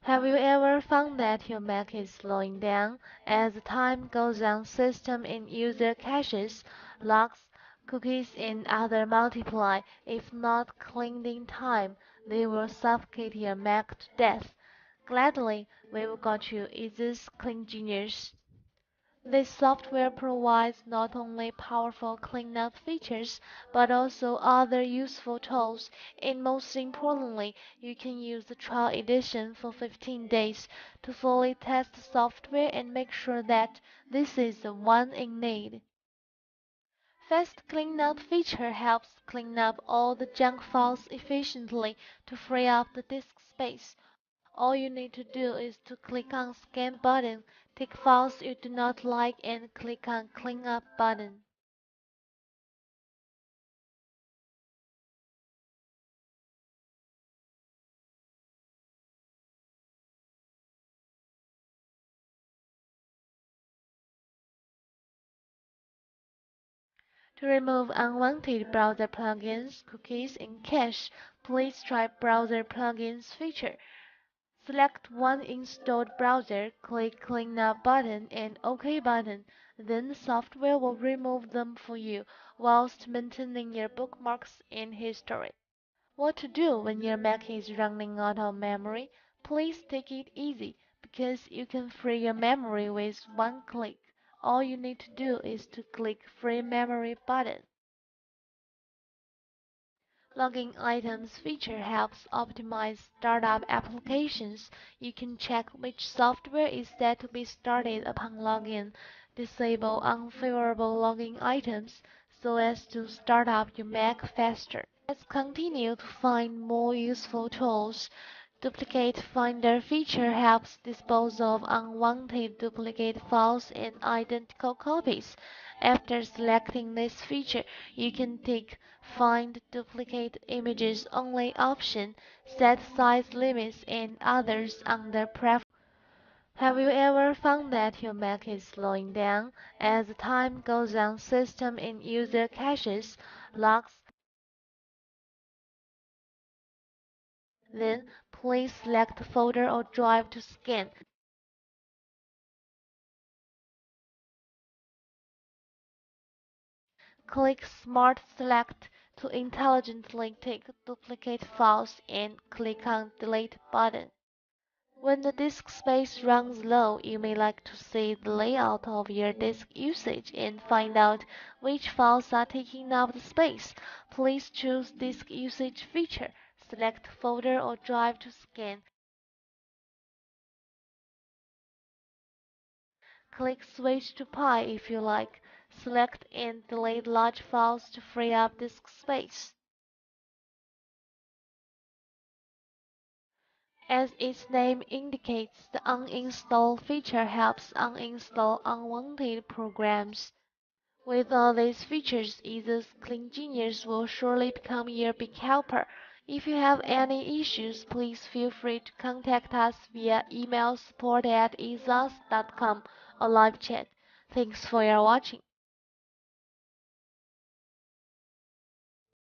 Have you ever found that your Mac is slowing down as time goes on? System and user caches, logs, cookies, and other multiply. If not cleaned in time, they will suffocate your Mac to death. Gladly, we've got you EaseUS CleanGenius. This software provides not only powerful cleanup features, but also other useful tools, and most importantly, you can use the trial edition for 15 days to fully test the software and make sure that this is the one in need. Fast Cleanup feature helps clean up all the junk files efficiently to free up the disk space. All you need to do is to click on Scan button, tick files you do not like, and click on Clean Up button. To remove unwanted browser plugins, cookies, and cache, please try Browser Plugins feature. Select one installed browser, click Clean Up button and OK button. Then the software will remove them for you whilst maintaining your bookmarks and history. What to do when your Mac is running out of memory? Please take it easy because you can free your memory with one click. All you need to do is to click Free Memory button. Logging items feature helps optimize startup applications. You can check which software is set to be started upon login. Disable unfavorable logging items so as to start up your Mac faster. Let's continue to find more useful tools. Duplicate Finder feature helps dispose of unwanted duplicate files and identical copies. After selecting this feature, you can tick Find Duplicate Images Only option, set size limits and others under Preferences. Have you ever found that your Mac is slowing down as time goes on? System and user caches, logs. Then, please select folder or drive to scan. Click Smart Select to intelligently tick duplicate files and click on Delete button. When the disk space runs low, you may like to see the layout of your disk usage and find out which files are taking up the space. Please choose Disk Usage feature. Select folder or drive to scan. Click Switch to Pi if you like. Select and delete large files to free up disk space. As its name indicates, the Uninstall feature helps uninstall unwanted programs. With all these features, EaseUS CleanGenius will surely become your big helper. If you have any issues, please feel free to contact us via email support@easeus.com or live chat. Thanks for your watching.